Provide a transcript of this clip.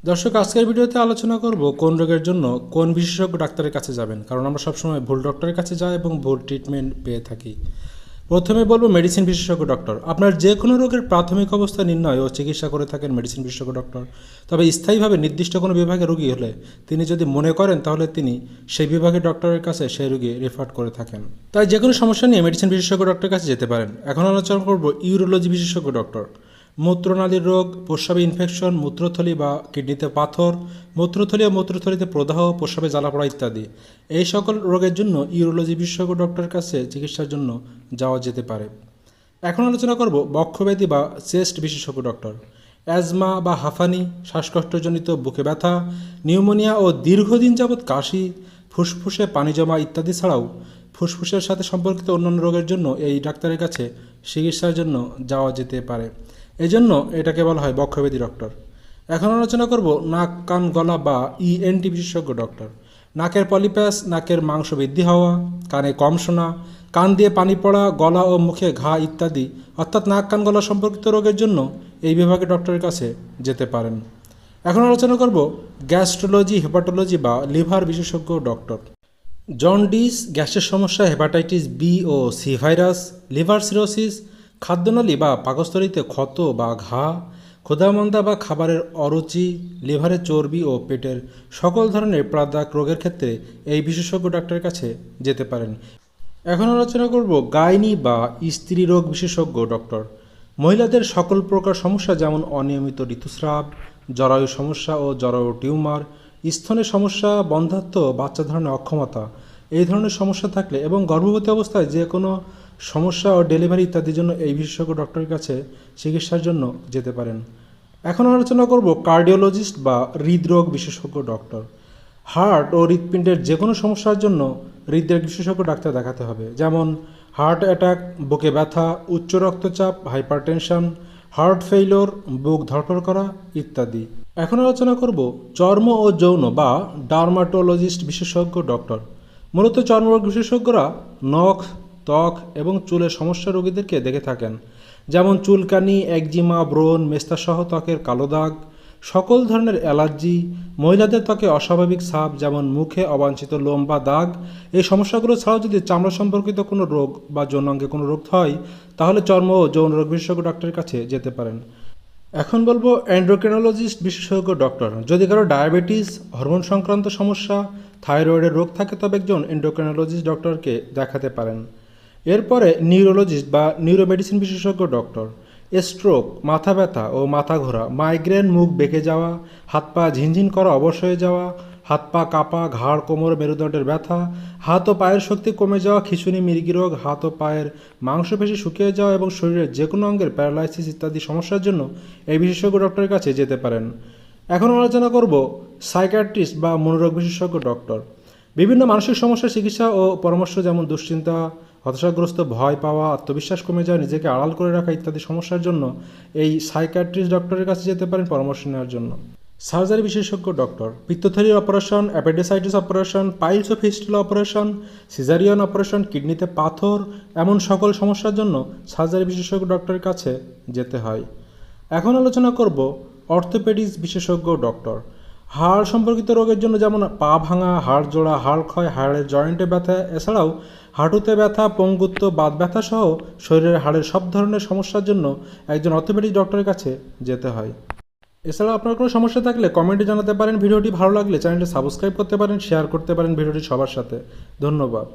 দর্শক, আজকের ভিডিওতে আলোচনা করব কোন রোগের জন্য কোন বিশেষজ্ঞ ডাক্তারের কাছে যাবেন, কারণ আমরা সবসময় ভুল ডক্টরের কাছে যাই এবং ভুল ট্রিটমেন্ট পেয়ে থাকি। প্রথমে বলবো মেডিসিন বিশেষজ্ঞ ডক্টর। আপনার যে কোনো রোগের প্রাথমিক অবস্থা নির্ণয় ও চিকিৎসা করে থাকেন মেডিসিন বিশেষজ্ঞ ডক্টর। তবে স্থায়ীভাবে নির্দিষ্ট কোনো বিভাগে রোগী হলে তিনি যদি মনে করেন তাহলে তিনি সেই বিভাগের ডক্টরের কাছে সেই রোগী রেফার করে থাকেন। তাই যে কোনো সমস্যা নিয়ে মেডিসিন বিশেষজ্ঞ ডক্টরের কাছে যেতে পারেন। এখন আলোচনা করব ইউরোলজি বিশেষজ্ঞ ডক্টর। মূত্রনালীর রোগ, প্রস্রাবে ইনফেকশন, মূত্রথলি বা কিডনিতে পাথর, মূত্রথলি ও মূত্রথলিতে প্রদাহ, প্রস্রাবে জ্বালাপোড়া ইত্যাদি এই সকল রোগের জন্য ইউরোলজি বিশেষজ্ঞ ডক্টরের কাছে চিকিৎসার জন্য যাওয়া যেতে পারে। এখন আলোচনা করব বক্ষব্যাধি বা চেস্ট বিশেষজ্ঞ ডক্টর। অ্যাজমা বা হাঁফানি, শ্বাসকষ্টজনিত বুকে ব্যথা, নিউমোনিয়া ও দীর্ঘদিন যাবৎ কাশি, ফুসফুসে পানি জমা ইত্যাদি ছাড়াও ফুসফুসের সাথে সম্পর্কিত অন্যান্য রোগের জন্য এই ডাক্তারের কাছে চিকিৎসার জন্য যাওয়া যেতে পারে। এজন্য এটাকে বলা হয় বক্ষব্যাধি ডক্টর। এখন আলোচনা করব নাক, কান, গলা বা ইএনটি বিশেষজ্ঞ ডক্টর। নাকের পলিপ্যাস, নাকের মাংস বৃদ্ধি হওয়া, কানে কম শোনা, কান দিয়ে পানি পড়া, গলা ও মুখে ঘা ইত্যাদি অর্থাৎ নাক, কান, গলা সম্পর্কিত রোগের জন্য এই বিভাগের ডক্টরের কাছে যেতে পারেন। এখন আলোচনা করব গ্যাস্ট্রোলজি, হেপাটোলজি বা লিভার বিশেষজ্ঞ ডক্টর। জন্ডিস, গ্যাসের সমস্যা, হেপাটাইটিস বি ও সি ভাইরাস, লিভার সিরোসিস, খাদ্যনালী বা পাকস্থলীতে ক্ষত বা ঘা, ক্ষুধামন্দা বা খাবারের অরুচি, লিভারের চর্বি ও পেটের সকল ধরনের প্রাদাক রোগের ক্ষেত্রে এই বিশেষজ্ঞ ডাক্তারের কাছে যেতে পারেন। এখন আলোচনা করব গাইনি বা স্ত্রী রোগ বিশেষজ্ঞ ডক্টর। মহিলাদের সকল প্রকার সমস্যা যেমন অনিয়মিত ঋতুস্রাব, জরায়ু সমস্যা ও জরায়ু টিউমার, স্তনের সমস্যা, বন্ধ্যাত্ব, বাচ্চা ধারণে অক্ষমতা এই ধরনের সমস্যা থাকলে এবং গর্ভবতী অবস্থায় যে কোনো সমস্যা ও ডেলিভারি ইত্যাদির জন্য এই বিশেষজ্ঞ ডক্টরের কাছে চিকিৎসার জন্য যেতে পারেন। এখন আলোচনা করব কার্ডিওলজিস্ট বা হৃদরোগ বিশেষজ্ঞ ডক্টর। হার্ট ও হৃৎপিণ্ডের যে কোনো সমস্যার জন্য হৃদরোগ বিশেষজ্ঞ ডাক্তার দেখাতে হবে, যেমন হার্ট অ্যাটাক, বুকে ব্যথা, উচ্চ রক্তচাপ, হাইপারটেনশন, হার্ট ফেইলিওর, বুক ধড়ফড় করা ইত্যাদি। এখন আলোচনা করব চর্ম ও যৌন বা ডার্মাটোলজিস্ট বিশেষজ্ঞ ডক্টর। মূলত চর্মরোগ বিশেষজ্ঞরা নখ, ত্বক এবং চুলের সমস্যা রোগীদেরকে দেখে থাকেন, যেমন চুলকানি, একজিমা, ব্রণ, মেস্তাসহ ত্বকের কালো দাগ, সকল ধরনের অ্যালার্জি, মহিলাদের ত্বকে অস্বাভাবিক ছাপ যেমন মুখে অবাঞ্ছিত লোম বা দাগ। এই সমস্যাগুলো ছাড়াও যদি চামড়া সম্পর্কিত কোনো রোগ বা যৌনাঙ্গে কোনো রোগ হয় তাহলে চর্ম ও যৌন রোগ বিশেষজ্ঞ ডক্টরের কাছে যেতে পারেন। এখন বলবো এন্ডোক্রিনোলজিস্ট বিশেষজ্ঞ ডক্টর। যদি কারো ডায়াবেটিস, হরমোন সংক্রান্ত সমস্যা, থাইরয়েডের রোগ থাকে তবে একজন এন্ডোক্রিনোলজিস্ট ডক্টরকে দেখাতে পারেন। এরপরে নিউরোলজিস্ট বা নিউরোমেডিসিন বিশেষজ্ঞ ডক্টর। স্ট্রোক, মাথা ব্যথা ও মাথা ঘোরা, মাইগ্রেন, মুখ বেঁকে যাওয়া, হাত পা ঝিনঝিন করা, অবশ হয়ে যাওয়া, হাত পা কাঁপা, ঘাড়, কোমর, মেরুদণ্ডের ব্যথা, হাত ও পায়ের শক্তি কমে যাওয়া, খিঁচুনি, মির্গি রোগ, হাত ও পায়ের মাংসপেশি শুকিয়ে যাওয়া এবং শরীরের যে কোনো অঙ্গের প্যারালাইসিস ইত্যাদি সমস্যার জন্য এই বিশেষজ্ঞ ডক্টরের কাছে যেতে পারেন। এখন আলোচনা করব সাইকিয়াট্রিস্ট বা মনোরোগ বিশেষজ্ঞ ডক্টর। বিভিন্ন মানসিক সমস্যার চিকিৎসা ও পরামর্শ যেমন দুশ্চিন্তা, হতাশাগ্রস্ত, ভয় পাওয়া, আত্মবিশ্বাস কমে যাওয়া, নিজেকে আড়াল করে রাখা ইত্যাদি সমস্যার জন্য এই সাইকিয়াট্রিস্ট ডক্টরের কাছে যেতে পারেন পরামর্শ নেওয়ার জন্য। সার্জারি বিশেষজ্ঞ ডক্টর। পিত্তথলির অপারেশন, অ্যাপেন্ডিসাইটিস অপারেশন, পাইলস ও ফিস্টুলা অপারেশন, সিজারিয়ান অপারেশন, কিডনিতে পাথর এমন সকল সমস্যার জন্য সার্জারি বিশেষজ্ঞ ডক্টরের কাছে যেতে হয়। এখন আলোচনা করব অর্থোপেডিক্স বিশেষজ্ঞ ডক্টর। হাড় সম্পর্কিত রোগের জন্য যেমন পা ভাঙা, হাড় জোড়া, হাড় ক্ষয়, হাড়ের জয়েন্টে ব্যথা, এছাড়াও হাঁটুতে ব্যথা, পঙ্গুত্ব, বাত ব্যথা সহ শরীরের হাড়ের সব ধরনের সমস্যার জন্য একজন অর্থোপেডিক্স ডক্টরের কাছে যেতে হয়। এছাড়াও আপনার কোনো সমস্যা থাকলে কমেন্টে জানাতে পারেন। ভিডিওটি ভালো লাগলে চ্যানেলটি সাবস্ক্রাইব করতে পারেন, শেয়ার করতে পারেন ভিডিওটি সবার সাথে। ধন্যবাদ।